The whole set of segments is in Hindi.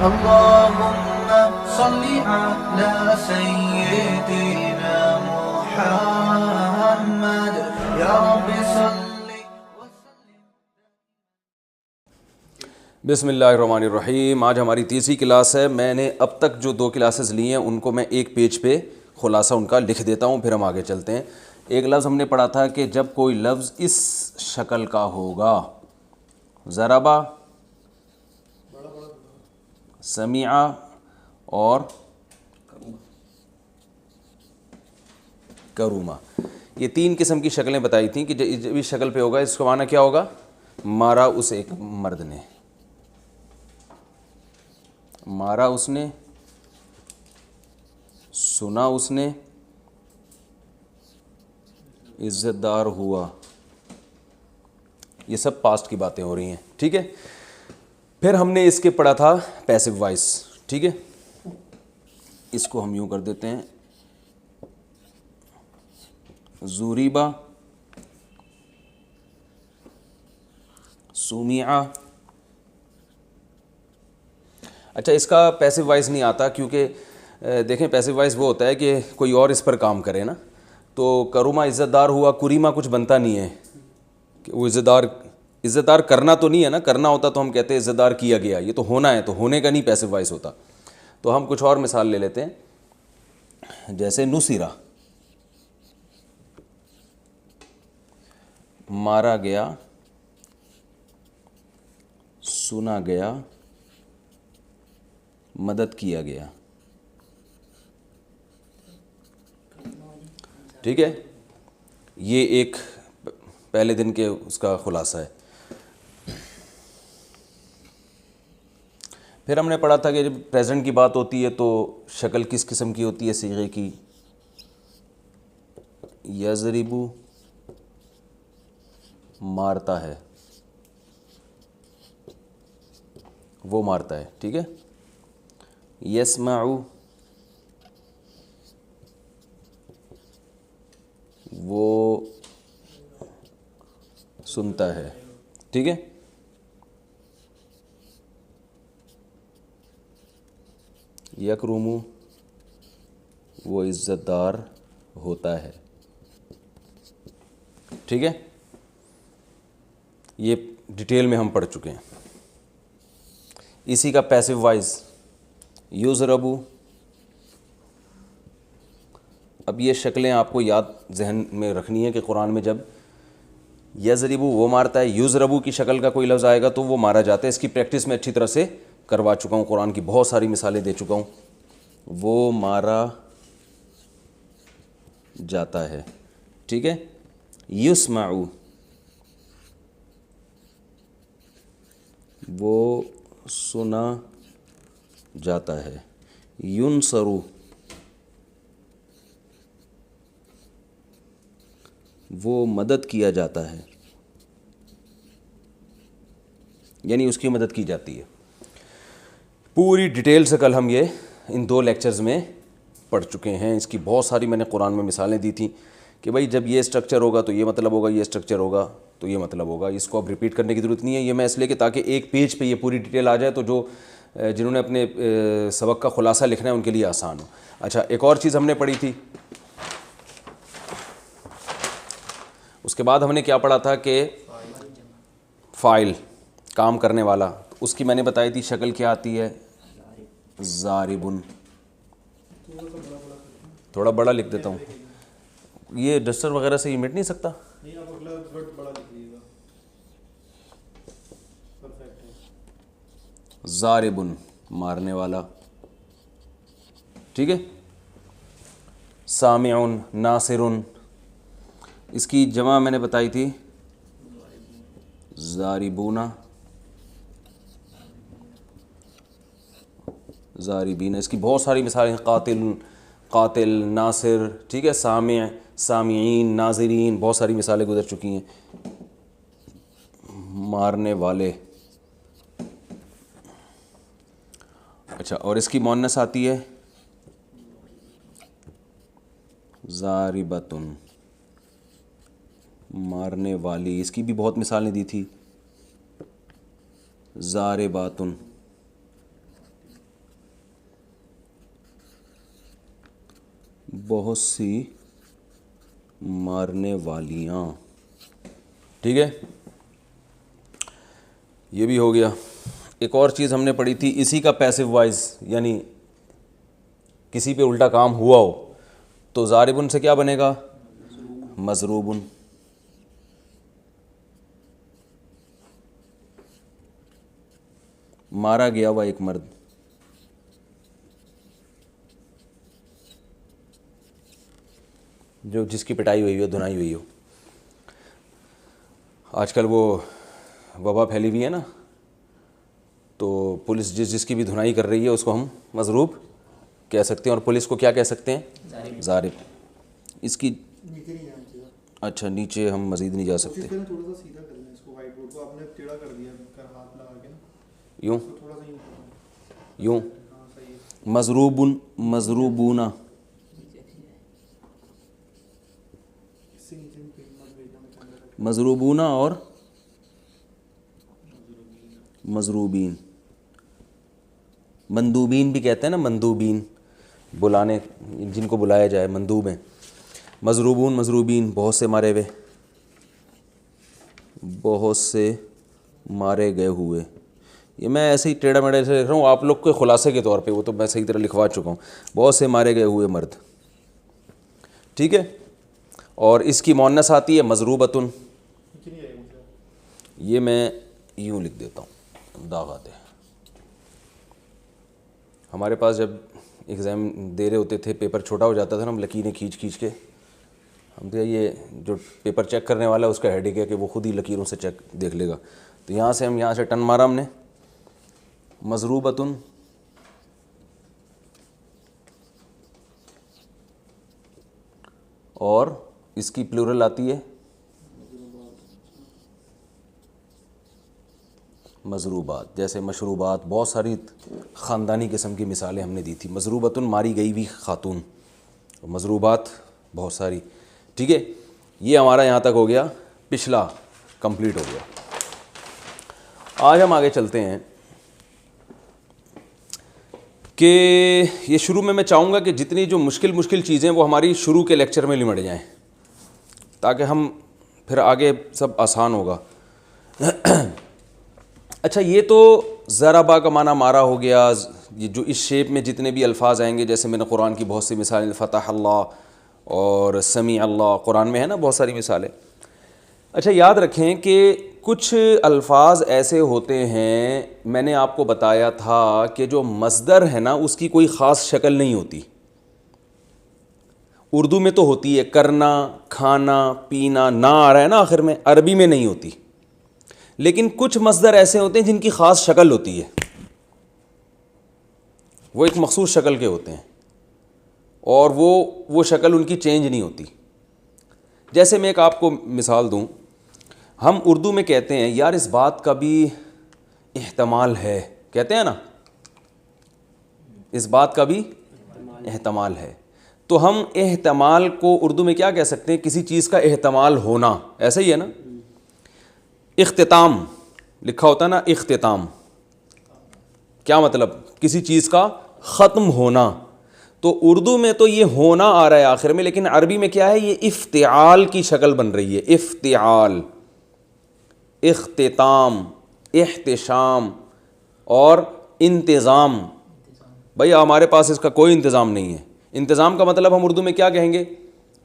अल्लाहुम्मा सल्ली अला सय्यिदिना मुहम्मद या रब्बि सल्ली व सल्लिम। बिस्मिल्लाहिर्रहमानिर्रहीम। आज हमारी तीसरी क्लास है। मैंने अब तक जो 2 क्लासेस ली हैं उनको मैं एक पेज पे खुलासा उनका लिख देता हूँ, फिर हम आगे चलते हैं। एक लफ्ज़ हमने पढ़ा था कि जब कोई लफ्ज़ इस शक्ल का होगा, ज़रबा, समिआ और करूमा, ये 3 किस्म की शक्लें बताई थी कि जब इस शक्ल पे होगा इसका माना क्या होगा? मारा उसे एक मर्द ने, मारा उसने, सुना उसने, इज्जतदार हुआ। ये सब पास्ट की बातें हो रही हैं, ठीक है। फिर हमने इसके पढ़ा था पैसिव वॉइस, ठीक है। इसको हम यूं कर देते हैं, ज़ुरीबा, सुमिया। अच्छा, इसका पैसिव वॉइस नहीं आता क्योंकि देखें पैसिव वॉइस वो होता है कि कोई और इस पर काम करे ना। तो करूमा इज़्ज़तदार हुआ, कुरीमा कुछ बनता नहीं है कि वो इज़्ज़तदार करना तो नहीं है ना। करना होता तो हम कहते हैं इज़्ज़तदार किया गया, ये तो होना है, तो होने का नहीं पैसिव वॉइस होता। तो हम कुछ और मिसाल ले लेते हैं, जैसे नुसीरा, मारा गया, सुना गया, मदद किया गया, ठीक है। ये एक पहले दिन के उसका खुलासा है। फिर हमने पढ़ा था कि जब प्रेजेंट की बात होती है तो शक्ल किस किस्म की होती है सीगे की? यज़रिबु, मारता है, वो मारता है, ठीक है। यस्माउ, वो सुनता है, ठीक है। यकरुमु, वो इज़्ज़तदार होता है, ठीक है। ये डिटेल में हम पढ़ चुके हैं। इसी का पैसिव वॉइस युज़रबु। अब ये शक्लें आपको याद जहन में रखनी है कि कुरान में जब यज़रिबु वो मारता है, युज़रबु की शक्ल का कोई लफ्ज़ आएगा तो वो मारा जाता है। इसकी प्रैक्टिस मैं अच्छी तरह से करवा चुका हूँ, कुरान की बहुत सारी मिसालें दे चुका हूँ। वो मारा जाता है, ठीक है। युस्माउ, वो सुना जाता है। युनसरु, वो मदद किया जाता है, यानी उसकी मदद की जाती है। पूरी डिटेल से कल हम ये इन 2 लेक्चर्स में पढ़ चुके हैं। इसकी बहुत सारी मैंने कुरान में मिसालें दी थी कि भाई जब ये स्ट्रक्चर होगा तो ये मतलब होगा, ये स्ट्रक्चर होगा तो ये मतलब होगा। इसको अब रिपीट करने की ज़रूरत नहीं है। ये मैं इसलिए कि ताकि एक पेज पे ये पूरी डिटेल आ जाए तो जो जिन्होंने अपने सबक का खुलासा लिखना है उनके लिए आसान हो। अच्छा, एक और चीज़ हमने पढ़ी थी, उसके बाद हमने क्या पढ़ा था कि फ़ाइल, काम करने वाला, तो उसकी मैंने बताई थी शक्ल क्या आती है? ज़ारिबुन। थोड़ा बड़ा लिख देता हूँ, ये डस्टर वगैरह से ये मिट नहीं सकता। ज़ारिबुन, मारने वाला, ठीक है। सामिउन, नासिरुन, इसकी जमा मैंने बताई थी ज़ारिबूना, ज़ारिबीना। इसकी बहुत सारी मिसालें, कातिल, कातिल, नासिर, ठीक है। सामिअ, सामिईन, नाज़िरीन, बहुत सारी मिसालें गुजर चुकी हैं। मारने वाले। अच्छा, और इसकी मुअन्नस आती है ज़ारिबतुन, मारने वाली। इसकी भी बहुत मिसालें दी थी। ज़ारिबातुन, बहुत सी मारने वालियाँ। ठीक है, ये भी हो गया। एक और चीज़ हमने पढ़ी थी इसी का पैसिव वॉइस, यानी किसी पे उल्टा काम हुआ हो तो ज़ारिबुन से क्या बनेगा? मज़रूबुन। मारा गया हुआ एक मर्द, जो जिसकी पिटाई हुई हो, धुनाई हुई हो। आजकल वो वबा फैली हुई है ना, तो पुलिस जिसकी भी धुनाई कर रही है उसको हम मज़रूब कह सकते हैं, और पुलिस को क्या कह सकते हैं? ज़ारिब। इसकी नीचे नहीं जाना चाहिए। अच्छा, नीचे हम मज़ीद नहीं जा सकते। थोड़ा सा सीधा कर लें इसको, व्हाइट बोर्ड को आपने टेढ़ा कर दिया, कर हाथ लगा के ना, यूँ इसको थोड़ा सा यूं करना। यूँ। हाँ सही है। मज़रूबुन, मज़रूबूना। इससे नीचे भी पेन मत भेजना, मैं अंदर रख। मज़रूबूना और मज़रूबीन। मंदूबीन भी कहते हैं ना, मंदूबीन, बुलाने, जिनको बुलाया जाए, मंदूब हैं। मज़रूबून, मज़रूबीन, बहुत से मारे हुए, बहुत से मारे गए हुए। ये मैं ऐसे ही टेढ़ा मेढ़ा से लिख रहा हूँ आप लोग के खुलासे के तौर पे, वो तो मैं सही तरह लिखवा चुका हूँ। बहुत से मारे गए हुए मर्द। ठीक है, और इसकी मुअन्नस आती है मज़रूबतुन। नीचे नहीं आएगा मुझे। ये मैं यूँ लिख देता हूँ, दाग आते हैं। हमारे पास जब एग्ज़ाम दे रहे होते थे, पेपर छोटा हो जाता था ना, हम लकीरें खींच खींच के, हम तो ये जो पेपर चेक करने वाला है उसका हेडेक है कि वो खुद ही लकीरों से चेक देख लेगा। तो यहाँ से हम यहाँ से टन मारा हमने, मज़रूबतुन, और इसकी प्लूरल आती है मज़रूबात। जैसे मशरूबात, बहुत सारी ख़ानदानी किस्म की मिसालें हमने दी थी। मज़रूबतुन, मारी गई हुई खातून, मज़रूबात बहुत सारी। ठीक है, ये हमारा यहाँ तक हो गया, पिछला कंप्लीट हो गया। आज हम आगे चलते हैं कि ये शुरू में मैं चाहूँगा कि जितनी जो मुश्किल मुश्किल चीज़ें वो हमारी शुरू के लेक्चर में लिमट जाएँ, ताकि हम फिर आगे सब आसान होगा। अच्छा, ये तो ज़राबा का माना मारा हो गया। ये जो इस शेप में जितने भी अल्फाज आएंगे, जैसे मैंने कुरान की बहुत सी मिसालें, फ़तह अल्लाह और समी अल्लाह, कुरान में है ना बहुत सारी मिसालें। अच्छा, याद रखें कि कुछ अल्फाज ऐसे होते हैं, मैंने आपको बताया था कि जो मस्दर है ना उसकी कोई ख़ास शक्ल नहीं होती। उर्दू में तो होती है, करना, खाना, पीना, ना आ रहा है ना आखिर में, अरबी में नहीं होती। लेकिन कुछ मस्दर ऐसे होते हैं जिनकी ख़ास शक्ल होती है, वो एक मखसूस शक्ल के होते हैं, और वो शक्ल उनकी चेंज नहीं होती। जैसे मैं एक आपको मिसाल दूं, हम उर्दू में कहते हैं यार इस बात का भी एहतमाल है, कहते हैं ना, इस बात का भी एहतमाल है। तो हम एहतमाल को उर्दू में क्या कह सकते हैं? किसी चीज़ का एहतमाल होना, ऐसा ही है ना। इख्तिताम लिखा होता है ना, इख्तिताम क्या मतलब? किसी चीज़ का ख़त्म होना। तो उर्दू में तो ये होना आ रहा है आखिर में, लेकिन अरबी में क्या है? ये इफ्तिआल की शक्ल बन रही है। इफ्तिआल, इख्तिताम, इख्तिशाम और इंतज़ाम। भाई हमारे पास इसका कोई इंतज़ाम नहीं है। इंतज़ाम का मतलब हम उर्दू में क्या कहेंगे?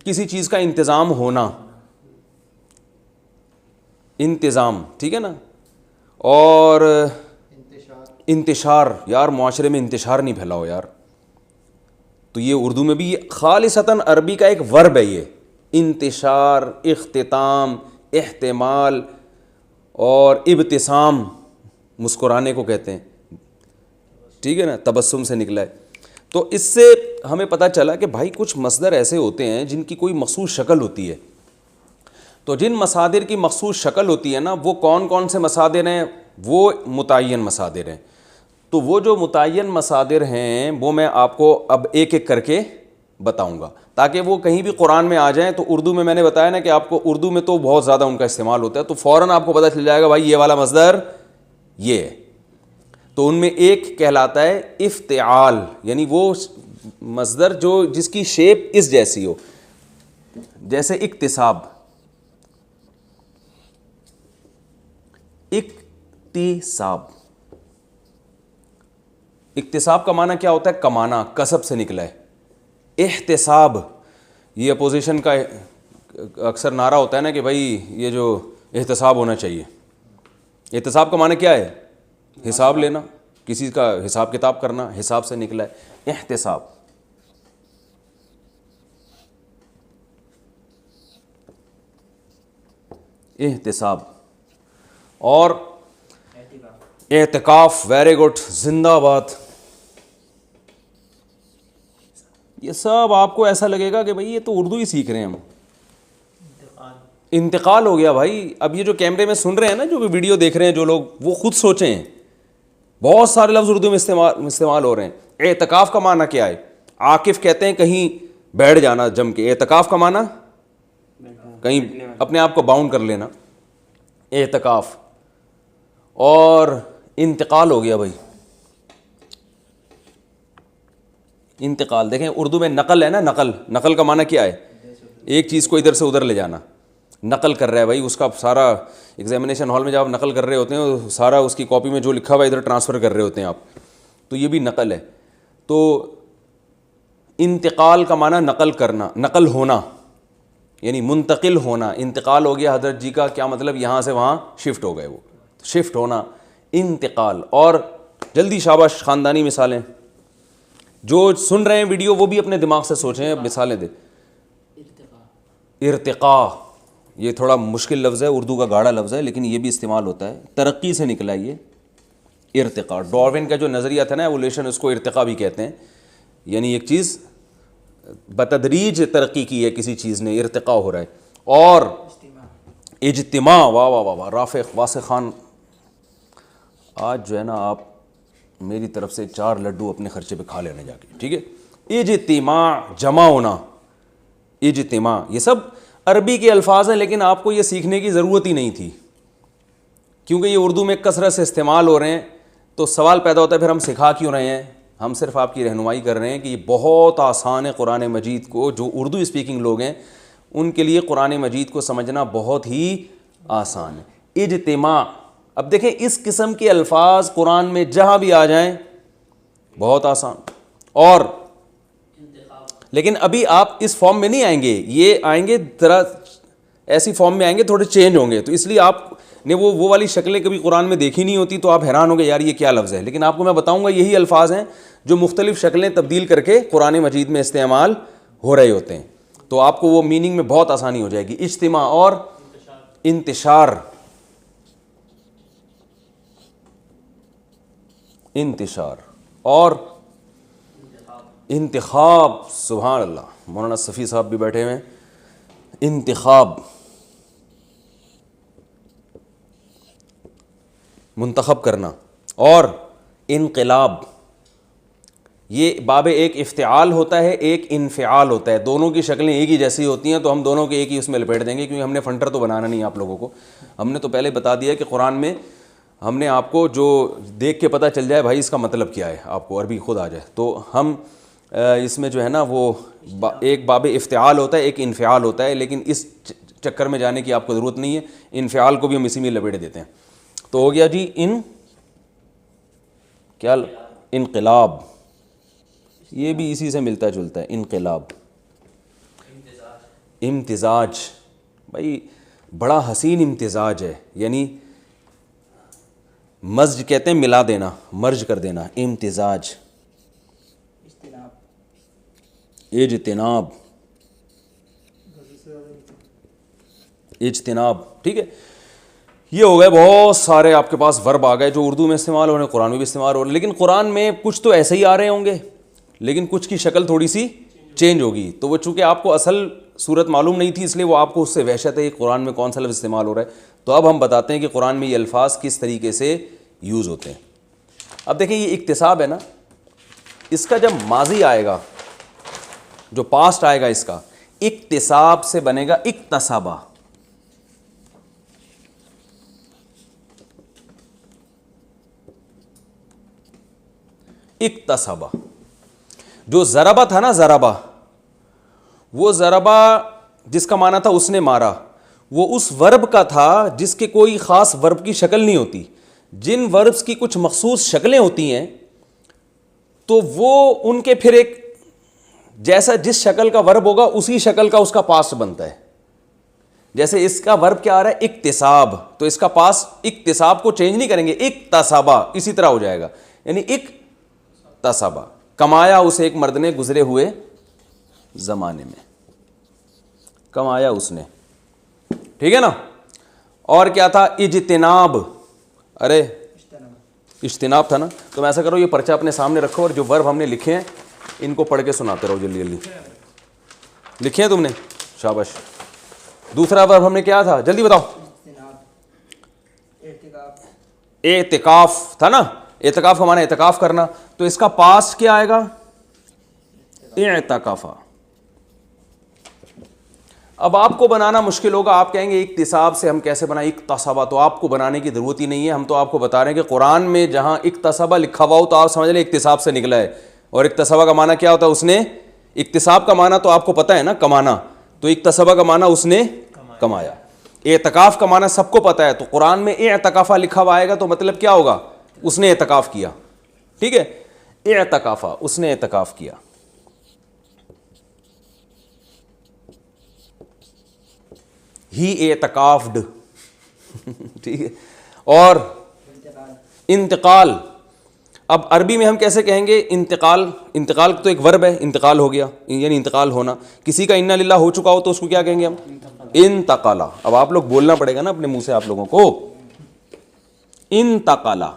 किसी चीज़ का इंतज़ाम होना, इंतज़ाम, ठीक है ना। और इंतशार, यार मुआशरे में इंतशार नहीं फैला हो यार, तो ये उर्दू में भी खालिसतन अरबी का एक वर्ब है ये, इंतशार, इख्तिताम, इह्तिमाल और इब्तिसाम, मुस्कुराने को कहते हैं, ठीक है ना, तबस्सुम से निकला है। तो इससे हमें पता चला कि भाई कुछ मसदर ऐसे होते हैं जिनकी कोई मखसूस शक्ल होती है। तो जिन मसादिर की मखसूस शक्ल होती है ना, वो कौन कौन से मसादिर हैं? वो मुतय्यन मसादिर हैं। तो वो जो मुतय्यन मसादिर हैं वो मैं आपको अब एक एक करके बताऊंगा, ताकि वो कहीं भी कुरान में आ जाएं। तो उर्दू में मैंने बताया ना कि आपको उर्दू में तो बहुत ज़्यादा उनका इस्तेमाल होता है, तो फ़ौरन आपको पता चल जाएगा भाई ये वाला मसदर ये है। तो उनमें एक कहलाता है इफ्तिआल, यानी वो मस्दर जो जिसकी शेप इस जैसी हो, जैसे इक्तिसाब, इक्तिसाब, इक्तिसाब का माना क्या होता है? कमाना, कसब से निकला है। एहतिसाब, ये अपोजिशन का अक्सर नारा होता है ना कि भाई ये जो एहतिसाब होना चाहिए। एहतिसाब का माना क्या है? हिसाब लेना, किसी का हिसाब किताब करना, हिसाब से निकला है एहतिसाब। एहतिसाब और एहतिकाफ, वेरी गुड, जिंदाबाद। ये सब आपको ऐसा लगेगा कि भाई ये तो उर्दू ही सीख रहे हैं हम। इंतकाल हो गया भाई। अब ये जो कैमरे में सुन रहे हैं ना, जो भी वीडियो देख रहे हैं जो लोग, वो खुद सोचें, बहुत सारे लफ्ज़ उर्दू में इस्तेमाल हो रहे हैं। एतकाफ़ का माना क्या है? आकिफ कहते हैं कहीं बैठ जाना जम के। एतकाफ़ का माना कहीं अपने आप को बाउंड कर लेना, एतकाफ़। और इंतकाल हो गया भाई, इंतकाल। देखें उर्दू में नकल है ना, नकल, नकल का माना क्या है? एक चीज़ को इधर से उधर ले जाना। नकल कर रहा है भाई, उसका सारा एग्जामिनेशन हॉल में जब आप नकल कर रहे होते हैं, सारा उसकी कॉपी में जो लिखा हुआ है इधर ट्रांसफ़र कर रहे होते हैं आप, तो ये भी नकल है। तो इंतकाल का माना नकल करना, नकल होना, यानी मुंतकिल होना। इंतकाल हो गया हज़रत जी का, क्या मतलब? यहाँ से वहाँ शिफ्ट हो गए, वो शिफ्ट होना, इंतकाल। और जल्दी शाबाश, ख़ानदानी मिसालें। जो सुन रहे हैं वीडियो वो भी अपने दिमाग से सोचें, मिसालें दे। इर्तिक़ा, ये थोड़ा मुश्किल लफ्ज़ है, उर्दू का गाढ़ा लफ्ज़ है, लेकिन ये भी इस्तेमाल होता है। तरक्की से निकला ये इर्तिक़ा। डार्विन का जो नज़रिया था ना एवोल्यूशन, उसको इर्तिक़ा भी कहते हैं। यानी एक चीज़ बतदरीज तरक्की की है, किसी चीज़ ने, इर्तिक़ा हो रहा है। और इज्तिमा, वाह वाह वाह वाह, राफ़िक़ वासे ख़ान, आज जो है ना आप मेरी तरफ से 4 लड्डू अपने खर्चे पे खा लेने जाके, ठीक है। इज्तिमा, जमा होना, इज्तिमा, ये सब अरबी के अल्फाज हैं, लेकिन आपको ये सीखने की ज़रूरत ही नहीं थी, क्योंकि ये उर्दू में कसरत से इस्तेमाल हो रहे हैं। तो सवाल पैदा होता है फिर हम सिखा क्यों रहे हैं? हम सिर्फ आपकी रहनुमाई कर रहे हैं कि ये बहुत आसान है कुरान मजीद को, जो उर्दू स्पीकिंग लोग हैं उनके लिए कुरान मजीद को समझना बहुत ही आसान है। इज्तिमा, अब देखें इस किस्म के अल्फाज कुरान में जहाँ भी आ जाएं बहुत आसान। और लेकिन अभी आप इस फॉर्म में नहीं आएंगे, ये आएंगे ज़रा ऐसी फॉर्म में आएंगे, थोड़े चेंज होंगे। तो इसलिए आपने वो वाली शक्लें कभी कुरान में देखी नहीं होती, तो आप हैरान होंगे यार ये क्या लफ्ज़ है। लेकिन आपको मैं बताऊंगा यही अल्फाज हैं जो मुख्तलिफ़ शक्लें तब्दील करके कुरान मजीद में इस्तेमाल हो रहे होते हैं। तो आपको वो मीनिंग में बहुत आसानी हो जाएगी। इज्तिमा और इंतिशार, इंतिशार और इंतिखाब। सुभान अल्लाह, मौलाना सफ़ी साहब भी बैठे हुए हैं। इंतिखाब, मुंतखब करना। और इनक़िलाब, ये बाब एक इफ्तिआल होता है, एक इनफ़िआल होता है। दोनों की शक्लें एक ही जैसी होती हैं, तो हम दोनों के एक ही उसमें लपेट देंगे, क्योंकि हमने फ़ंटर तो बनाना नहीं आप लोगों को। हमने तो पहले बता दिया कि कुरान में हमने आपको जो देख के पता चल जाए भाई इसका मतलब क्या है, आपको अरबी खुद आ जाए। तो हम इसमें जो है ना वो एक बाब इफ्तिआल होता है, एक इनफ़िआल होता है, लेकिन इस चक्कर में जाने की आपको ज़रूरत नहीं है। इनफ़िआल को भी हम इसी में लपेट देते हैं। तो हो गया जी क्या, इनक़िलाब, ये भी इसी से मिलता जुलता है। इनक़िलाब, इम्तिज़ाज, भाई बड़ा हसीन इम्तिज़ाज है, यानी मज़्ज कहते हैं मिला देना, मर्ज कर देना। इम्तिज़ाज, इज्तिनाब, इज्तिनाब, ठीक है। ये हो गए बहुत सारे आपके पास वर्ब आ गए जो उर्दू में इस्तेमाल हो रहे हैं, कुरान में भी इस्तेमाल हो रहे हैं। लेकिन कुरान में कुछ तो ऐसे ही आ रहे होंगे, लेकिन कुछ की शक्ल थोड़ी सी चेंज होगी। तो वो चूँकि आपको असल सूरत मालूम नहीं थी, इसलिए वो आपको उससे वहशत है कि कुरान में कौन सा लफ्ज़ इस्तेमाल हो रहा है। तो अब हम बताते हैं कि कुरान में ये अल्फाज किस तरीके से यूज़ होते हैं। अब देखें ये इक्तिसाब है ना, इसका जब माजी आएगा, जो पास्ट आएगा, इसका इक्तिसाब से बनेगा इक्तसाबा। इक्तसाबा जो ज़रबा था ना, ज़रबा, वो ज़रबा जिसका माना था उसने मारा, वो उस वर्ब का था जिसके कोई ख़ास वर्ब की शक्ल नहीं होती। जिन वर्ब्स की कुछ मखसूस शक्लें होती हैं तो वो उनके फिर एक जैसा जिस शक्ल का वर्ब होगा उसी शक्ल का उसका पास्ट बनता है। जैसे इसका वर्ब क्या आ रहा है, इक्तिसाब, तो इसका पास इक्तिसाब को चेंज नहीं करेंगे, इक्तसाबा, इसी तरह हो जाएगा, यानी इक्तसाबा, कमाया उसे एक मर्द ने गुजरे हुए जमाने में, कमाया उसने, ठीक है ना। और क्या था, इज्तिनाब, अरे इज्तिनाब था ना। तो मैं ऐसा करो, ये पर्चा अपने सामने रखो और जो वर्ब हमने लिखे हैं इनको पढ़ के सुनाते रहो जल्दी जल्दी। लिखे हैं तुमने, शाबाश। दूसरा वर्ब हमने क्या था, जल्दी बताओ। एतिकाफ था ना, एतिकाफ का माना एतिकाफ करना, तो इसका पास्ट क्या आएगा, एतिकाफा। अब आपको बनाना मुश्किल होगा, आप कहेंगे इक्तिसाब से हम कैसे बनाएं इक्तसाबा, तो आपको बनाने की ज़रूरत ही नहीं है। हम तो आपको बता रहे हैं कि कुरान में जहाँ इक्तसाबा लिखा हुआ हो तो आप समझ लें इक्तिसाब से निकला है। और इक्तसाबा का माना क्या होता है, उसने, इक्तिसाब का माना तो आपको पता है ना, कमाना, तो इक्तसाबा का माना उसने कमाया। एतकाफ़ का माना सबको पता है, तो कुरान में एतकाफ़ा लिखा हुआ आएगा तो मतलब क्या होगा, उसने एतकाफ़ किया, ठीक है, एतकाफ़ा, उसने एतकाफ़ किया। ही एतकाफ्ड, ठीक है। और इंतकाल, अब अरबी में हम कैसे कहेंगे इंतकाल, इंतकाल तो एक वर्ब है, इंतकाल हो गया यानी इंतकाल होना। किसी का इन्ना लिल्लाह हो चुका हो तो उसको क्या कहेंगे हम, इंतकाला। अब आप लोग बोलना पड़ेगा ना अपने मुंह से आप लोगों को, इंतकाला,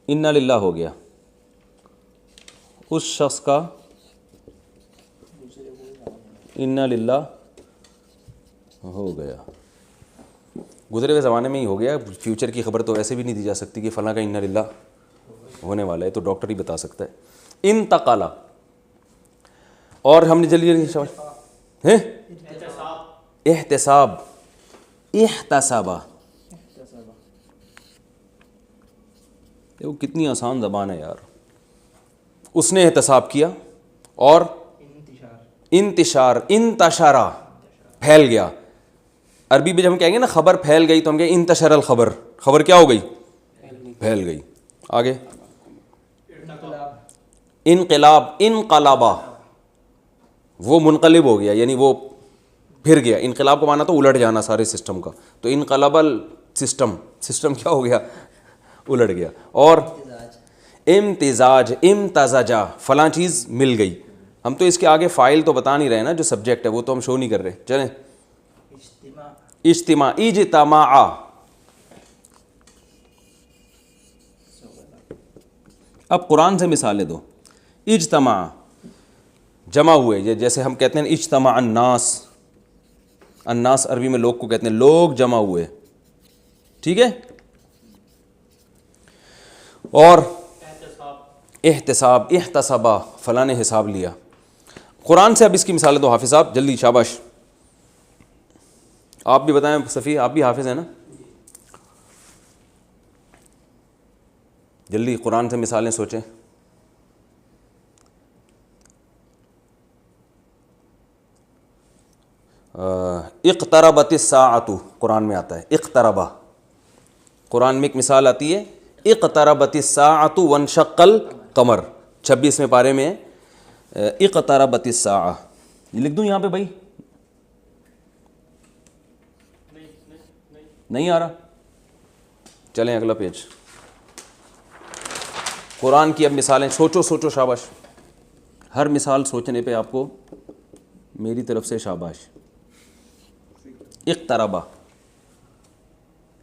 इन्ना लिल्लाह हो गया, उस शख्स का इन्ना लिल्लाह हो गया, गुजरे हुए ज़माने में ही हो गया, फ्यूचर की खबर तो वैसे भी नहीं दी जा सकती कि फ़लाँ का इन्ना लिल्लाह होने वाला है, तो डॉक्टर ही बता सकता है। इंतकाला, और हमने जल्दी जल्दी समझ हैं, एहतिसाब, इहतसाबा, वो कितनी आसान ज़बान है यार। उसने एहतसाब किया, और इंतिशार, इंतशारा, फैल गया। अरबी में जब हम कहेंगे ना खबर फैल गई तो हम कहेंगे इंतशरल खबर, खबर क्या हो गई, फैल गई। आगे इनकलाब, इनकलाबा, वो मुनकलिब हो गया यानी वो फिर गया। इनकलाब का माना तो उलट जाना सारे सिस्टम का, तो इनकलाबल सिस्टम, सिस्टम क्या हो गया, उलट गया। और इम्तिजाज, इम्तजाजा, फलां चीज़ मिल गई। हम तो इसके आगे फ़ाइल तो बता नहीं रहे ना, जो सब्जेक्ट है वो तो हम शो नहीं कर रहे। चलें, इज्तिमा, इज्तमा, अब कुरान से मिसालें दो। इज्तमा, जमा हुए, जैसे हम कहते हैं इज्तमा अन्नास, अन्नास अरबी में लोग को कहते हैं, लोग जमा हुए, ठीक है। और एहतिसाब, एहतसाबा, फलां ने हिसाब लिया। कुरान से अब इसकी मिसालें दो हाफिज़ साहब, जल्दी, शाबाश। आप भी बताएं, सफ़ी आप भी हाफिज़ हैं ना, जल्दी कुरान से मिसालें सोचें। इक़्तरबतिस साअतु कुरान में आता है, इक़्तरबा, कुरान में एक मिसाल आती है, इक़्तरबतिस साअतु वनशक्कल कमर, 26वें पारे में इक़्तरबतिस साअ। ये लिख दूँ यहाँ पे भाई, नहीं आ रहा, चलें अगला पेज। कुरान की अब मिसालें, सोचो सोचो, शाबाश, हर मिसाल सोचने पे आपको मेरी तरफ से शाबाश। इक़्तरबा,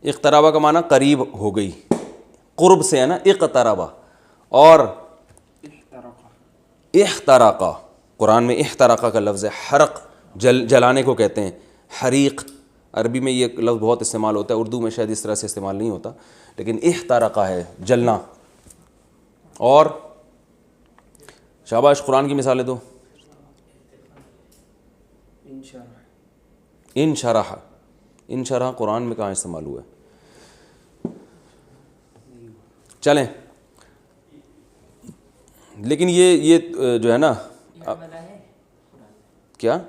इक़्तरबा का माना करीब हो गई, क़ुर्ब से है ना, इक़्तरबा। और इह्तरक़ा, कुरान में इह्तरक़ा का लफ्ज़ है, हरक़, जलाने को कहते हैं, हरीक़, अरबी में ये लफ्ज़ बहुत इस्तेमाल होता है, उर्दू में शायद इस तरह से इस्तेमाल नहीं होता, लेकिन इह्तरक़ा है जलना। और शाबाश, कुरान की मिसालें दो। इनशरह, इनशरह कुरान में कहाँ इस्तेमाल हुआ है, चलें लेकिन ये जो है ना क्या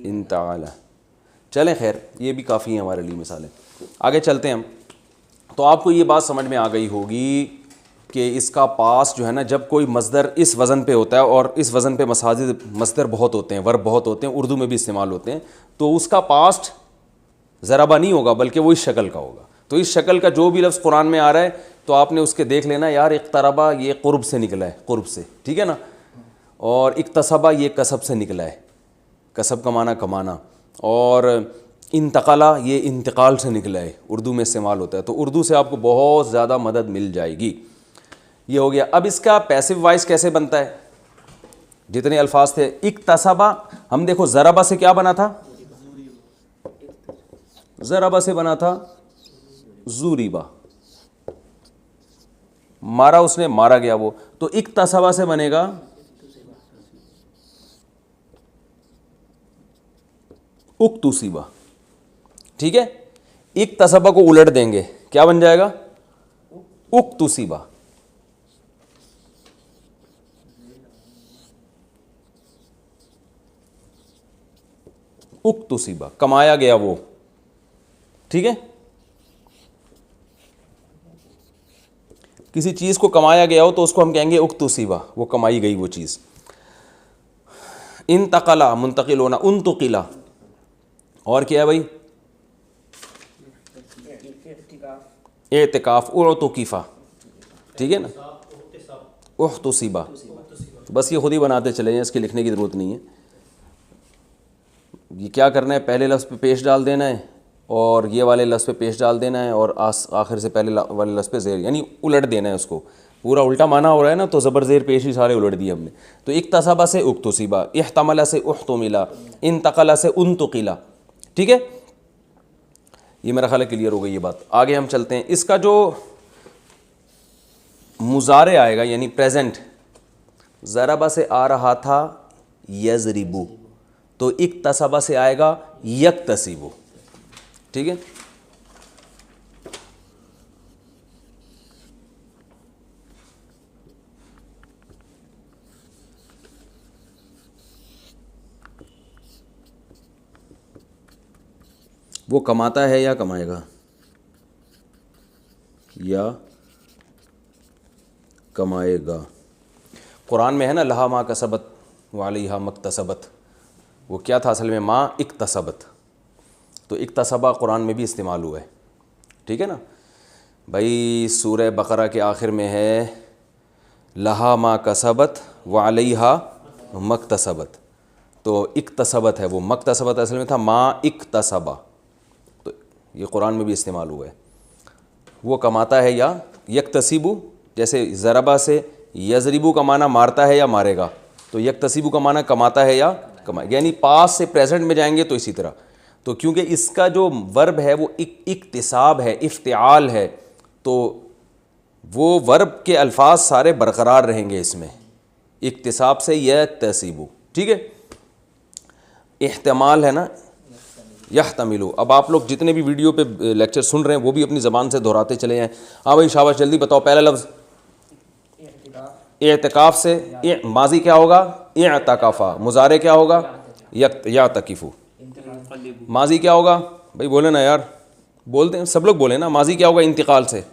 इन ताला, चलें खैर ये भी काफ़ी हैं हमारे लिए मिसालें। आगे चलते हैं हम। तो आपको ये बात समझ में आ गई होगी कि इसका पास्ट जो है ना, जब कोई मस्दर इस वज़न पे होता है और इस वज़न पे मस्दर बहुत होते हैं, वर्ब बहुत होते हैं, उर्दू में भी इस्तेमाल होते हैं, तो उसका पास्ट ज़राबा नहीं होगा बल्कि वो इस शक्ल का होगा। तो इस शक्ल का जो भी लफ्ज़ कुरान में आ रहा है तो आपने उसके देख लेना, यार इक़्तरबा ये क़ुर्ब से निकला है, क़ुर्ब से, ठीक है ना, और इक्तसबा ये कसब से निकला है, कसब कमाना कमाना, और इंतक़ला ये इंतकाल से निकला है, उर्दू में इस्तेमाल होता है। तो उर्दू से आपको बहुत ज़्यादा मदद मिल जाएगी। ये हो गया। अब इसका पैसिव वॉइस कैसे बनता है? जितने अल्फाज थे, इक्तसबा, हम देखो ज़रबा से क्या बना था, ज़रबा से बना था ज़ुरिबा, मारा उसने, मारा गया वो, तो इक्तसबा से बनेगा उक्तुसिबा, ठीक है। इक्तसबा को उलट देंगे, क्या बन जाएगा, उक्तुसिबा। उक्तुसिबा, कमाया गया वो, ठीक है। किसी चीज़ को कमाया गया हो तो उसको हम कहेंगे उक्तुसिबा, वो कमाई गई वो चीज़। इंतक़ला मुंतकिल होना, उनतुकिला, और क्या है भाई, एतिकाफ, उतुकिफा, ठीक है ना, उहतुसिबा। तो बस ये खुद ही बनाते चले जाएं, इसके लिखने की ज़रूरत नहीं है। ये क्या करना है, पहले लफ्ज़ पे पेश डाल देना है और ये वाले लफ्ज़ पे पेश डाल देना है और आखिर से पहले वाले लफ्ज़ पे ज़ेर, यानी उलट देना है उसको। पूरा उल्टा माना हो रहा है ना, तो ज़बर ज़ेर पेश ही सारे उलट दिए हमने। तो इक्तसबा से उक्तुसिबा, इह्तमला से उहतुमिला, इंतक़ला से उनतुकिला, ठीक है। ये मेरा ख्याल है क्लियर हो गई ये बात। आगे हम चलते हैं। इसका जो मुज़ारे आएगा यानी प्रेजेंट, ज़रबा से आ रहा था यज़रिबु, तो इक्तसबा से आएगा यक्तसिबु, ठीक है। वो कमाता है या कमाएगा, या कमाएगा। कुरान में है ना, लहा मा कसबत वालिहा मक्तसबत, वो क्या था असल में, माँ इक्तसबत। तो इक्तसबा कुरान में भी इस्तेमाल हुआ है, ठीक है ना भाई। सूरह बकरा के आखिर में है लहा मा कसबत वालिहा मक्तसबत, तो इक्तसबत है वो, मक्तसबत असल में था माँ इक्तसबा। तो ये कुरान में भी इस्तेमाल हुआ है। वो कमाता है या यक्तसिबु, जैसे ज़रबा से यज़रिबु का माना मारता है या मारेगा, तो यक्तसिबु का माना कमाता है या कमाए, यानी पास से प्रेजेंट में जाएंगे तो इसी तरह। तो क्योंकि इसका जो वर्ब है वो इक्तिसाब है, इफ्तिआल है, तो वो वर्ब के अल्फाज सारे बरकरार रहेंगे इसमें, इक्तिसाब से यक्तसिबु, ठीक है। इह्तिमाल है ना, यहतमिलु। अब आप लोग जितने भी वीडियो पे लेक्चर सुन रहे हैं वो भी अपनी ज़बान से दोहराते चले जाएँ। हाँ भाई शाबाश, जल्दी बताओ। पहला लफ्ज़ एतिकाफ़ से माजी क्या होगा, इअतकफ़ा, मुज़ारे क्या होगा, यातकिफ़ु। माजी क्या होगा भाई, बोले ना यार, बोलते हैं सब लोग, बोले ना। माजी क्या होगा, इंतकाल से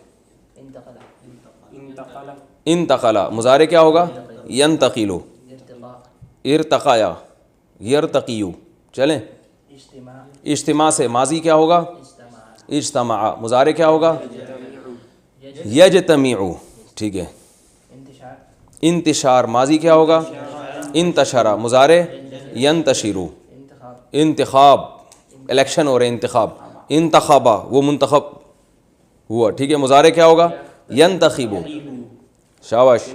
इंतक़ला। मुज़ारे क्या होगा, यंतक़िलु, इर्तक़ाया यर्तक़ियु। चलें, इज्तिमा से माजी क्या होगा, इज्तमा। मुज़ारे क्या होगा, यजतमिउ, ठीक है। इंतिशार, माजी क्या होगा, इंतशरा। मुज़ारे यंतशिरु। इंतखाब, इलेक्शन हो रहे, इंतखाब। इंतखाबा, वो मुंतखब हुआ, ठीक है। मुज़ारे क्या होगा, यंतखिबु, शाबाश।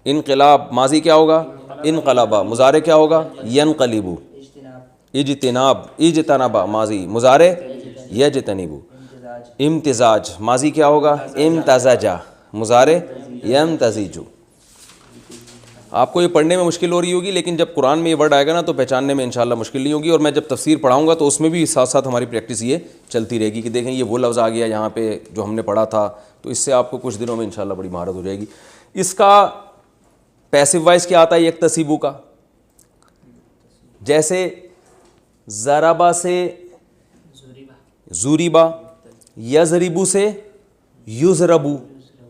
इनक़िलाब, माजी क्या होगा, इनक़लबा। मुज़ारे क्या होगा, यनक़लिबु। इज्तिनाब, इज्तनबा माजी, मुज़ारे यजतनिबु। इम्तिज़ाज, माजी क्या होगा, इम्तज़जा। मुज़ारे यम्तज़िजु। आपको ये पढ़ने में मुश्किल हो रही होगी, लेकिन जब कुरान में ये वर्ड आएगा ना तो पहचानने में इंशाल्लाह मुश्किल नहीं होगी। और मैं जब तफसीर पढ़ाऊँगा तो उसमें भी साथ साथ हमारी प्रैक्टिस ये चलती रहेगी कि देखें ये वो लफ्ज़ आ गया यहाँ पे जो हमने पढ़ा था, तो इससे आपको कुछ दिनों में इंशाल्लाह बड़ी महारत हो जाएगी। इसका पैसिव वॉइस क्या आता है यक्तसिबु का? जैसे ज़राबा से ज़ुरिबा, यज़रिबु से युज़रबु,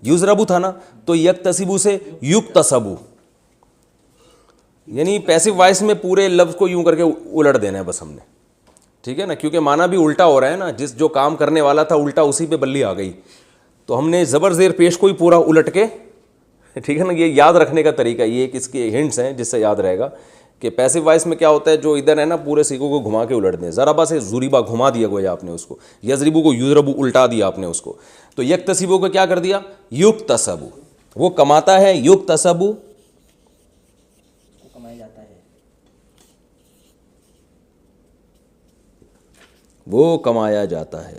युज़रबु था ना, तो यक्तसिबु से युक्तसबु। यानी पैसिव वॉइस में पूरे लफ्ज़ को यूं करके उलट देना है बस हमने, ठीक है ना, क्योंकि माना भी उल्टा हो रहा है ना, जिस जो काम करने वाला था उल्टा उसी पे बल्ली आ गई, तो हमने ज़बर ज़ेर पेश को ही पूरा उलट के, ठीक है ना। ये याद रखने का तरीका, ये एक इसके हिंट्स हैं जिससे याद रहेगा कि पैसिव वॉइस में क्या होता है, जो इधर है ना पूरे सीखों को घुमा के उलट दें। ज़राबा से ज़ुरिबा घुमा दिया गोया आपने उसको, यज़रिबु को युज़रबु उल्टा दिया आपने उसको, तो यक्तसिबु को क्या कर दिया युक्तसबु। वो कमाता है, युक्तसबु कमाया जाता है, वो कमाया जाता है।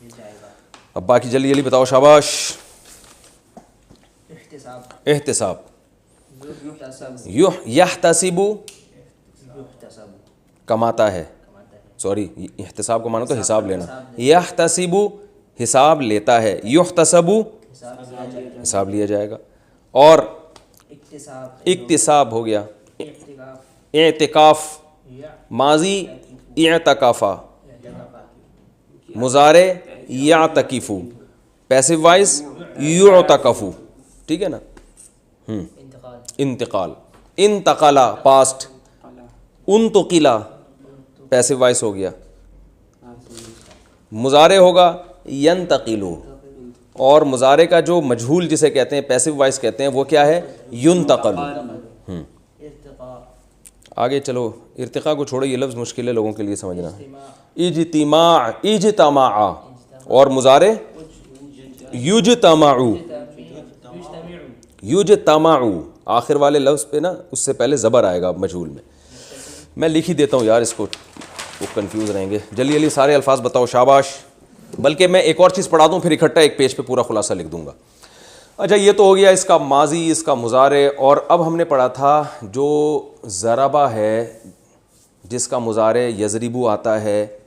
मिल जाएगा। अब बाकी जल्दी जल्दी बताओ, शाबाश। इख्तिसाब, एहतिसाब, युहतसब, यहतसिबु युहतसब, कमाता है, कमाता है, सॉरी एहतिसाब को मानो तो हिसाब लेना, यहतसिबु हिसाब लेता है, युहतसबु हिसाब लिया जाएगा, हिसाब लिया जाएगा। और इक्तिसाब, इक्तिसाब हो गया, इख्तिकाफ, एतिकाफ, या माजी इअतकाफा, इख्तिकाफा, मुजारे यातकीफु, पैसिव वॉइस युतकफु, ठीक है ना। इंतकाल, इंतकाल, इंतकाला पास्ट, उनतकिला पैसिव वॉइस हो गया। मुजारे होगा यंतकिलु, और मुजारे का जो मजहूल जिसे कहते हैं पैसिव वॉइस कहते हैं वो क्या है युनतकलु। इर्तिका, आगे चलो, इर्तिका को छोड़ो, ये लफ्ज़ मुश्किल है लोगों के लिए समझना। इज्तिमा, इज्तिमा, इज्तमा, और मुजारे युजतमाउ, युजतमाउ, आखिर वाले लफ्ज़ पे ना उससे पहले ज़बर आएगा मजहूल में। मैं लिख ही देता हूँ यार इसको, वो कंफ्यूज रहेंगे। जल्दी जल्दी सारे अल्फाज बताओ, शाबाश। बल्कि मैं एक और चीज़ पढ़ा दूँ, फिर इकट्ठा एक पेज पे पूरा खुलासा लिख दूँगा। अच्छा, ये तो हो गया इसका माजी, इसका मुजारे। और अब हमने पढ़ा था जो ज़राबा है जिसका मुजारे यज़रिबु आता है,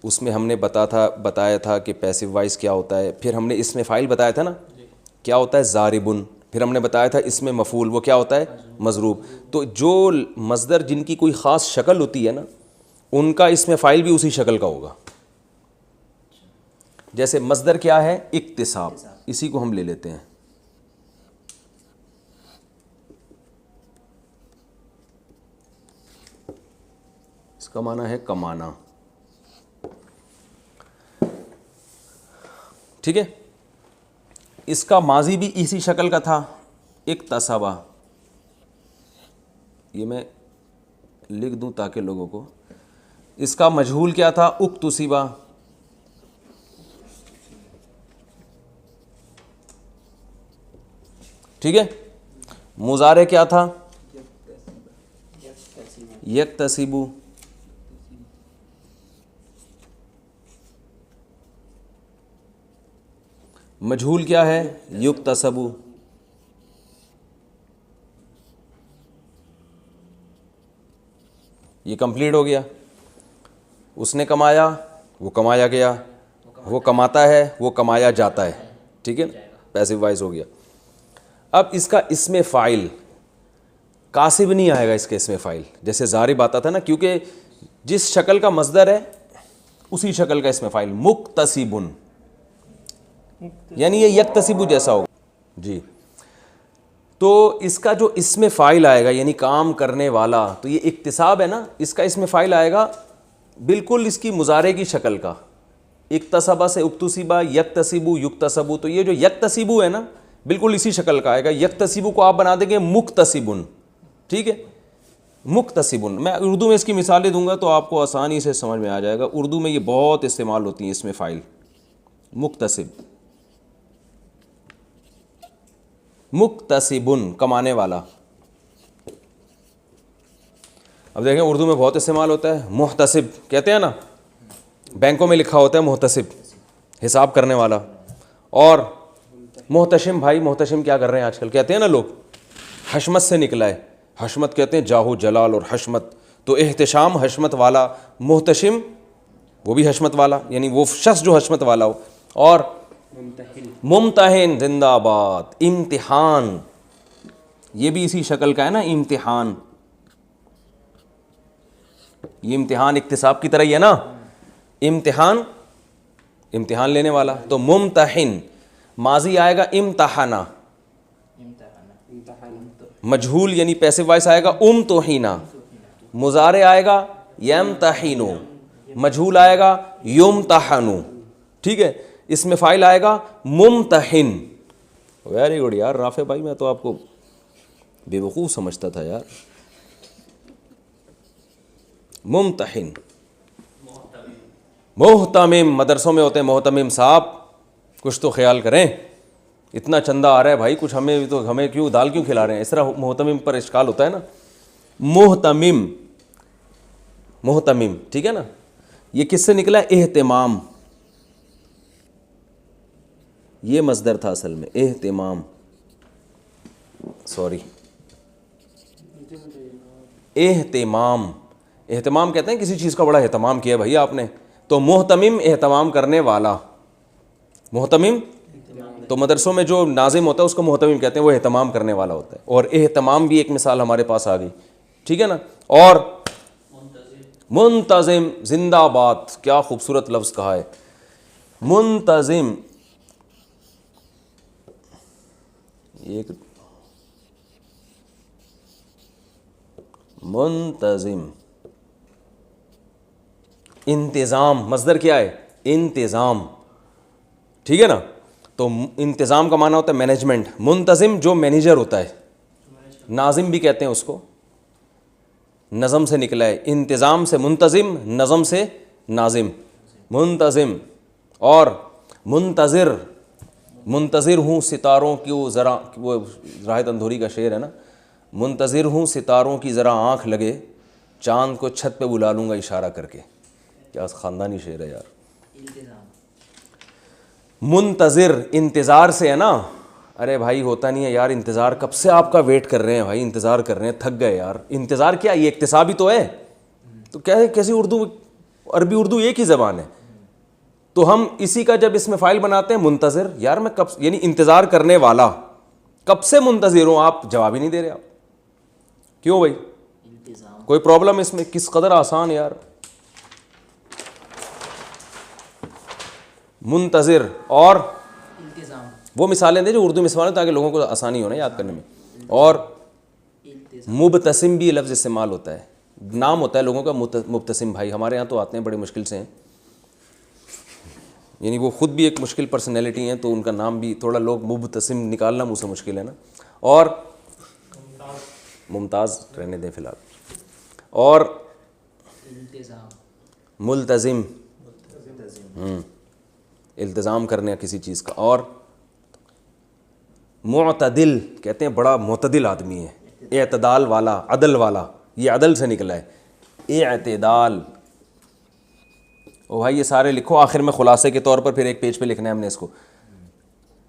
उसमें हमने बताया था कि पैसिव वॉइस क्या होता है। फिर हमने इसमें फ़ाइल बताया था ना, क्या होता है ज़ारिबुन। फिर हमने बताया था इसमें मफ़ूल, वो क्या होता है मज़रूब। तो जो मज़दर जिनकी कोई ख़ास शक्ल होती है ना, उनका इसमें फ़ाइल भी उसी शक्ल का होगा। जैसे मज़दर क्या है इक्तिसाब, इसी को हम ले लेते हैं। इसका माना है कमाना, ठीक है। इसका माजी भी इसी शक्ल का था, इक्तसबा। ये मैं लिख दूं ताकि लोगों को, इसका मजहूल क्या था उक्तुसिबा, ठीक है। मुजारे क्या था यक्तसिबु, मजहूल क्या है युक्तसबु। ये कंप्लीट हो गया। उसने कमाया, वो कमाया गया, वो कमाता है, वो कमाया जाता है, ठीक है ना, पैसिव वॉइस हो गया। अब इसका इसमें फ़ाइल कासिब नहीं आएगा, इसके इसमें फ़ाइल जैसे ज़ारिब आता था ना, क्योंकि जिस शक्ल का मज़दर है उसी शक्ल का इसमें फ़ाइल मुक्तसिबुन, यानी ये यक्तसिबु जैसा होगा जी। तो इसका जो इसमें फ़ाइल आएगा यानी काम करने वाला, तो ये इक्तिसाब है ना, इसका इसमें फ़ाइल आएगा बिल्कुल इसकी मुजारे की शक्ल का। इक्तसबा से उक्तुसिबा, यक्तसिबु, युक्तसबु। तो ये जो यक्तसिबु है ना, बिल्कुल इसी शक्ल का आएगा। यक्तसिबु को आप बना देंगे मुक्तसिबुन, ठीक है, मुक्तसिबुन। मैं उर्दू में इसकी मिसालें दूंगा तो आपको आसानी से समझ में आ जाएगा। उर्दू में ये बहुत इस्तेमाल होती है इसमें फ़ाइल, मुक्तसिब, मुक्तसिबुन, कमाने वाला। अब देखें उर्दू में बहुत इस्तेमाल होता है मुहतसिब, कहते हैं ना, बैंकों में लिखा होता है मुहतसिब, हिसाब करने वाला। और मोहतशिम भाई, मोहतशिम क्या कर रहे हैं आजकल? कहते हैं ना लोग हशमत से निकला है, हशमत कहते हैं जाहो जलाल और हशमत, तो एहतशाम हशमत वाला, मोहतशिम वो भी हशमत वाला, यानी वो शख्स जो हशमत वाला हो। और मुमतहिन जिंदाबाद, इम्तिहान ये भी इसी शक्ल का है ना, इम्तिहान, ये इम्तिहान इक्तिसाब की तरह ही है ना, इम्तिहान इम्तिहान लेने वाला। तो मुमतहिन माजी आएगा इम्तहाना, मजहूल यानी पैसिव वॉइस आएगा तोहीना, मुजारे आएगा यमतहिनु, मजहूल आएगा युमतहनु, ठीक है। इसमें फ़ाइल आएगा मुमतहिन। वेरी गुड यार राफे भाई, मैं तो आपको बेवकूफ़ समझता था यार। मुमतहिन, मोहतमिम, मदरसों में होते हैं मोहतमिम साहब, कुछ तो ख्याल करें, इतना चंदा आ रहा है भाई, कुछ हमें तो, हमें क्यों दाल क्यों खिला रहे हैं? इस तरह मोहतमिम पर इश्काल होता है ना। मोहतमिम, मोहतमिम, ठीक है ना। ये किससे निकला? एहतिमाम, ये मस्दर था असल में, एहतिमाम, सॉरी, एहतिमाम। एहतिमाम कहते हैं किसी चीज़ का बड़ा एहतमाम किया भैया आपने, तो मोहतमिम एहतमाम करने वाला। मोहतमिम तो मदरसों में जो नाजिम होता है उसको मोहतमिम कहते हैं, वो एहतमाम करने वाला होता है। और एहतमाम भी एक मिसाल हमारे पास आ गई, ठीक है ना। और मुंतजिम, जिंदाबाद, क्या खूबसूरत लफ्ज़ कहा है, मुंतजिम। एक मुंतजिम, इंतज़ाम, मस्दर क्या है? इंतज़ाम, ठीक है ना। तो इंतज़ाम का माना होता है मैनेजमेंट। मुंतजिम जो मैनेजर होता है, नाजिम भी कहते हैं उसको, नज़म से निकला है, इंतज़ाम से मुंतजिम, नज़म से नाजिम, मुंतजिम। और मुंतज़िर, मुंतज़िर हूँ सितारों की, वो ज़रा, वो राहत अंधोरी का शेर है ना, मुंतज़िर हूँ सितारों की ज़रा आँख लगे, चाँद को छत पे बुला लूँगा इशारा करके। क्या ख़ानदानी शेर है यार। मुंतज़िर इंतज़ार से है ना, अरे भाई होता नहीं है यार इंतज़ार, कब से आपका वेट कर रहे हैं भाई, इंतज़ार कर रहे हैं, थक गए यार। इंतज़ार क्या, ये इक्तिसाबी तो है, तो क्या है, कैसी उर्दू, अरबी उर्दू एक ही ज़बान है, तो हम इसी का जब इसमें फ़ाइल बनाते हैं मुंतज़िर, यार मैं कब, यानी इंतज़ार करने वाला, कब से मुंतज़िर हूँ, आप जवाब ही नहीं दे रहे आप, क्यों भाई, कोई प्रॉब्लम इसमें? किस कदर आसान यार। मुंतज़िर और वो मिसालें दे जो उर्दू में इस्तेमाल, ताकि लोगों को आसानी हो ना याद करने में। और मुबतसिम भी लफ्ज़ इस्तेमाल होता है, नाम होता है लोगों का मुबतसिम भाई, हमारे यहाँ तो आते हैं बड़े मुश्किल से हैं, यानी वो ख़ुद भी एक मुश्किल पर्सनैलिटी हैं, तो उनका नाम भी थोड़ा, लोग मुबतसिम निकालना मुझसे मुश्किल है ना। और मुमताज़ रहने दें फ़िलहाल। और मुल्तज़िम, इल्तिज़ाम करने किसी चीज़ का। और मुअतदिल कहते हैं बड़ा मुअतदिल आदमी है, एतदाल वाला, अदल वाला, ये अदल से निकला है, एतदाल। ओ भाई ये सारे लिखो, आखिर में खुलासे के तौर पर फिर एक पेज पे लिखना है हमने इसको,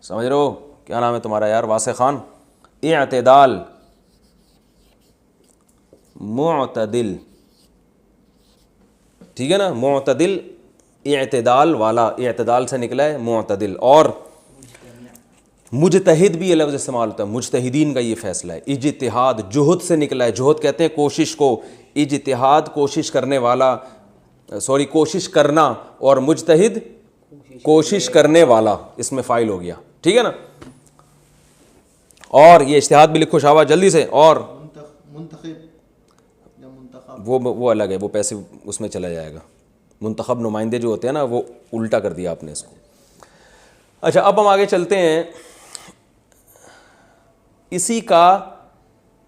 समझ रहे हो? क्या नाम है तुम्हारा यार? वासे खान। एतदाल, मुअतदिल, ठीक है ना, मुअतदिल, एतदाल वाला, एतदाल से निकला है मुअतदिल। और मुजतहिद भी ये लफ्ज़ इस्तेमाल होता है, मुजतहिदीन का ये फ़ैसला है। इज्तिहाद जुहद से निकला है, जुहद कहते हैं कोशिश को, इज्तिहाद कोशिश करने वाला, सॉरी कोशिश करना, और मुजतहिद कोशिश करने वाला, इसमें फ़ाइल हो गया, ठीक है ना। और ये इज्तिहाद भी लिखो शाबाश जल्दी से। और मुंतखब या मुंतखब, वो अलग है, वो पैसे उसमें चला जाएगा। मुंतखब नुमाइंदे जो होते हैं ना, वो उल्टा कर दिया आपने इसको। अच्छा अब हम आगे चलते हैं। इसी का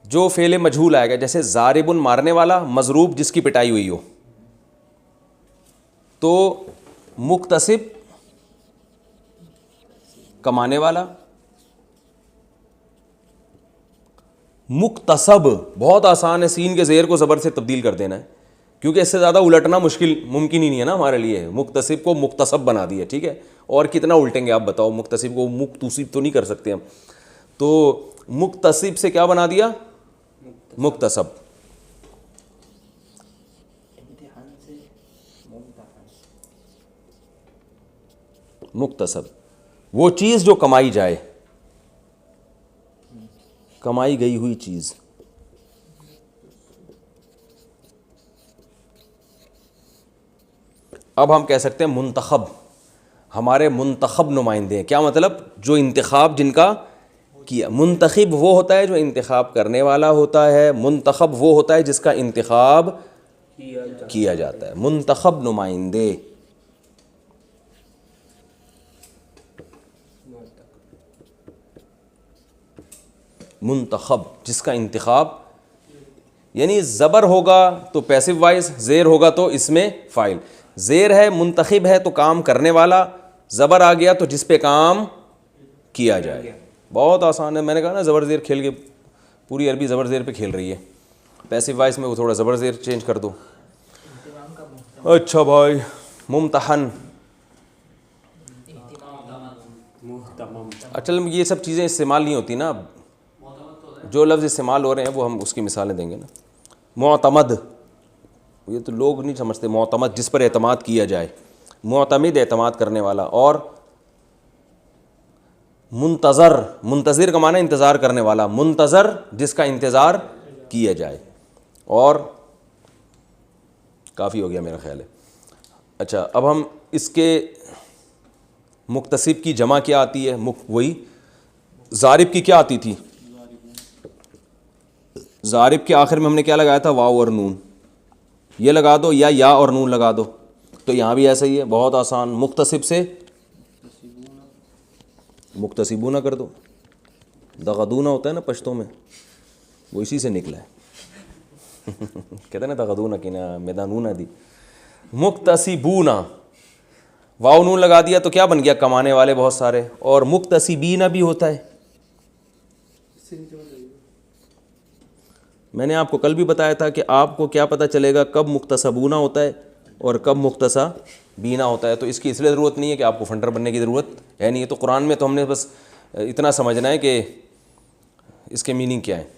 जो फ़ेल मजहूल आएगा, जैसे ज़ारिबुन मारने वाला, मज़रूब जिसकी पिटाई हुई हो, तो मुक्तसिब कमाने वाला, मुक्तसब बहुत आसान है, सीन के ज़ेर को ज़बर से तब्दील कर देना है, क्योंकि इससे ज़्यादा उलटना मुश्किल मुमकिन ही नहीं है ना हमारे लिए। मुक्तसिब को मुक्तसब बना दिया, ठीक है। और कितना उल्टेंगे आप बताओ? मुक्तसिब को मुक्तसिब तो नहीं कर सकते हम, तो मुक्तसिब से क्या बना दिया? मुक्तसब। इम्तिहान से मुम्तहन। मुक्तसब वो चीज़ जो कमाई जाए, कमाई गई हुई चीज़। अब हम कह सकते हैं मुंतखब, हमारे मुंतखब नुमाइंदे हैं। क्या मतलब? जो इंतखाब जिनका किया। मुंतखब वो होता है जो इंतखाब करने वाला होता है, मुंतखब वो होता है जिसका इंतखाब किया जाता है। मुंतखब नुमाइंदे। मुंतखब जिसका इंतखाब, यानी ज़बर होगा तो पैसिव वाइज, ज़ेर होगा तो इसमें फ़ाइल। ज़ेर है, मुंतखब है तो काम करने वाला, ज़बर आ गया तो जिस पे काम किया जाए। बहुत आसान है। मैंने कहा ना ज़बर ज़ेर खेल के पूरी अरबी ज़बर ज़ेर पे खेल रही है। पैसिव वाइज में वो थोड़ा ज़बर ज़ेर चेंज कर दो। अच्छा भाई, मुम्तहन। अच्छा ये सब चीज़ें इस्तेमाल नहीं होती ना, जो लफ्ज़ इस्तेमाल हो रहे हैं वो हम उसकी मिसालें देंगे ना। मुअतमद, ये तो लोग नहीं समझते। मुअतमद जिस पर एतमाद किया जाए, मुअतमिद एतमाद करने वाला। और मुंतज़र, मुंतज़िर का माना इंतज़ार करने वाला, मुंतज़र जिसका इंतज़ार किया जाए। और काफ़ी हो गया मेरा ख्याल है। अच्छा अब हम इसके मुक्तसिब की जमा क्या आती है? वही ज़ारिब की क्या आती थी? ज़ारिब के आखिर में हमने क्या लगाया था? वाव और नून। ये लगा दो या और नून लगा दो, तो यहाँ भी ऐसा ही है, बहुत आसान। मुक्तसिब से मुक्तसिबूना कर दो। दगदूना होता है ना पश्तो में, वो इसी से निकला है। कहते हैं ना दगदूना कि ना मैदानूना दी। मुक्तसिबूना, वाव नून लगा दिया तो क्या बन गया? कमाने वाले बहुत सारे। और मुक्तसिबीना भी होता है। मैंने आपको कल भी बताया था कि आपको क्या पता चलेगा कब मुक्तसबूना होता है और कब मुक्तसा बीना होता है। तो इसकी इसलिए ज़रूरत नहीं है कि आपको फंटर बनने की ज़रूरत है नहीं है। तो कुरान में तो हमने बस इतना समझना है कि इसके मीनिंग क्या है।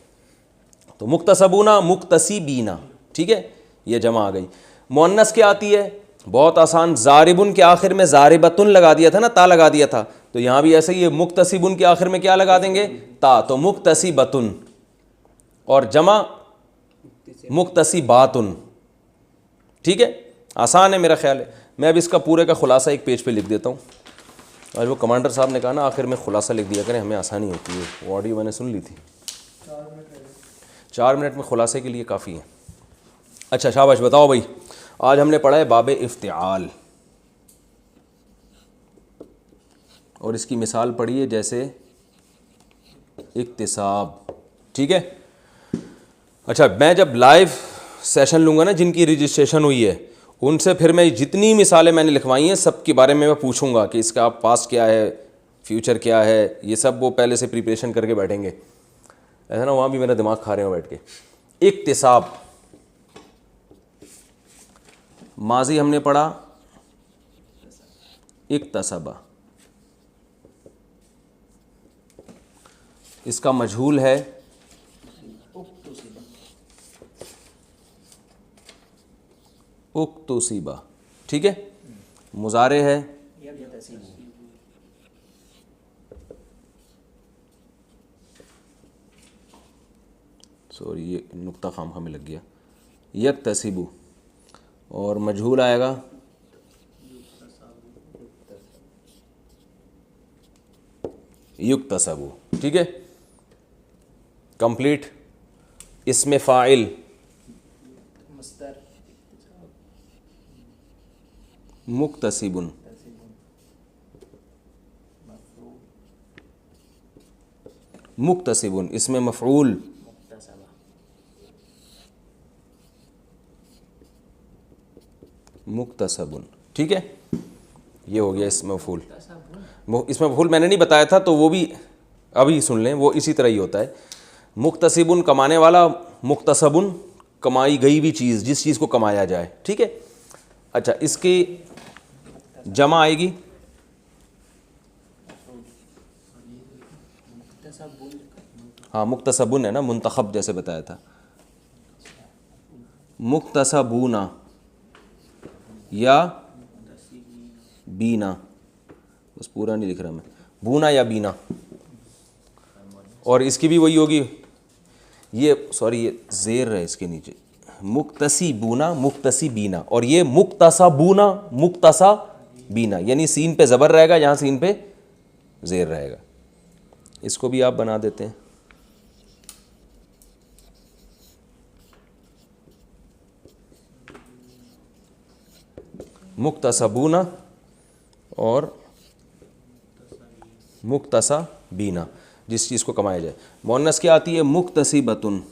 तो मुक्तसबूना, मुक्तसीबीना, ठीक है, ये जमा आ गई। मुअन्नस क्या आती है? बहुत आसान। ज़ारिबुन के आखिर में ज़ारिबतुन लगा दिया था ना, ता लगा दिया था, तो यहाँ भी ऐसा ही है। मुक्तसिबुन के आखिर में क्या लगा देंगे? ता, तो मुक्तसिबतुन। और जमा मुक्तसिबातुन, ठीक है, आसान है मेरा ख्याल है। मैं अब इसका पूरे का खुलासा एक पेज पे लिख देता हूँ। और वो कमांडर साहब ने कहा ना आखिर में खुलासा लिख दिया करें, हमें आसानी होती है। वो ऑडियो मैंने सुन ली थी। 4 मिनट में खुलासे के लिए काफ़ी है। अच्छा शाबाश, बताओ भाई, आज हमने पढ़ा है बाब इफ्तिआल, और इसकी मिसाल पढ़ी है जैसे इक्तिसाब, ठीक है। अच्छा मैं जब लाइव सेशन लूँगा ना, जिनकी रजिस्ट्रेशन हुई है, उनसे फिर मैं जितनी मिसालें मैंने लिखवाई हैं सब के बारे में मैं पूछूंगा कि इसका पास्ट क्या है, फ्यूचर क्या है, ये सब वो पहले से प्रिपरेशन करके बैठेंगे। ऐसा ना वहाँ भी मेरा दिमाग खा रहे हो बैठ के। इक्तिसाब, माजी हमने पढ़ा इक्तसबा, इसका मजहूल है उक्तुसिबा, ठीक है। मुजारे है सॉरी ये नुक्ता खाम में लग गया, यक्तसिबु, और मजहूल आएगा युक्तसबु, ठीक है, कंप्लीट। इसमें फ़ाइल मुक्तसिबुन, मुक्तसिबुन, इसमें मफ़ऊल मुक्तसबुन, ठीक है। ये हो गया इसमें मफ़ऊल। इसमें मफ़ऊल मैंने नहीं बताया था, तो वो भी अभी सुन लें, वो इसी तरह ही होता है। मुक्तसिबुन कमाने वाला, मुक्तसबुन कमाई गई हुई चीज़, जिस चीज़ को कमाया जाए, ठीक है। अच्छा इसकी जमा आएगी हाँ मुक्तसबुन है ना, मुंतखब जैसे बताया था। मुक्तसबूना या बीना, बस पूरा नहीं लिख रहा मैं, बूना या बीना। और इसकी भी वही होगी, ये सॉरी ये ज़ेर है इसके नीचे, मुक्तसी बूना मुक्तसी बीना, और ये मुक्तसा बूना मुक्तसा बीना, यानी सीन पे ज़बर रहेगा, यहाँ सीन पे ज़ेर रहेगा। इसको भी आप बना देते हैं। मुक्तसबूना और मुक्तसा बीना, जिस चीज़ को कमाया जाए। मुअन्नस क्या आती है? मुक्तसिबतुन।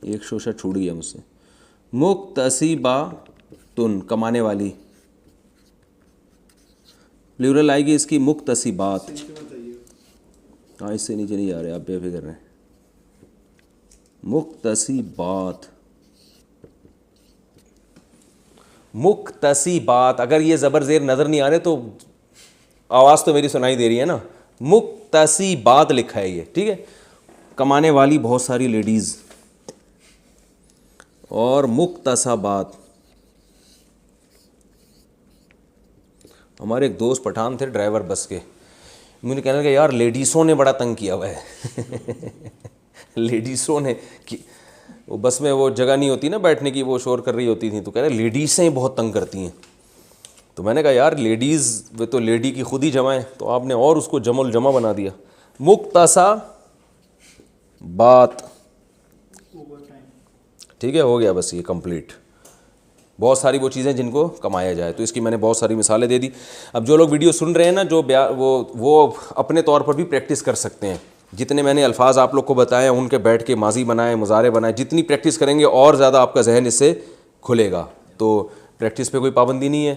एक शोशा छूट गया मुझसे। मुक्तसिबातुन, कमाने वाली। प्लूरल आएगी इसकी मुक्तसिबात। हाँ इससे नीचे नहीं जा रहे आप, बेफिक्र रहें। मुक्तसिबात, मुक्तसिबात। अगर ये ज़बर ज़ेर नज़र नहीं आ रहे तो आवाज़ तो मेरी सुनाई दे रही है ना। मुक्तसिबात लिखा है ये, ठीक है। कमाने वाली बहुत सारी लेडीज़। और मुक्तसबात, हमारे एक दोस्त पठान थे ड्राइवर बस के, मुझे कहने लगा यार लेडीज़ों ने बड़ा तंग किया हुआ है। लेडीज़ों ने कि वो बस में वो जगह नहीं होती ना बैठने की, वो शोर कर रही होती थी, तो कह रहे लेडीज़ें बहुत तंग करती हैं। तो मैंने कहा यार लेडीज़ वे तो लेडी की खुद ही जमा है, तो आपने और उसको जमुल जमा बना दिया। मुक्तसा बात, ठीक है, हो गया बस ये कंप्लीट। बहुत सारी वो चीज़ें जिनको कमाया जाए, तो इसकी मैंने बहुत सारी मिसालें दे दी। अब जो लोग वीडियो सुन रहे हैं ना, जो वो अपने तौर पर भी प्रैक्टिस कर सकते हैं। जितने मैंने अल्फाज आप लोग को बताए उनके बैठ के माजी बनाए, मुजारे बनाए, जितनी प्रैक्टिस करेंगे और ज़्यादा आपका जहन इससे खुलेगा। तो प्रैक्टिस पे कोई पाबंदी नहीं है।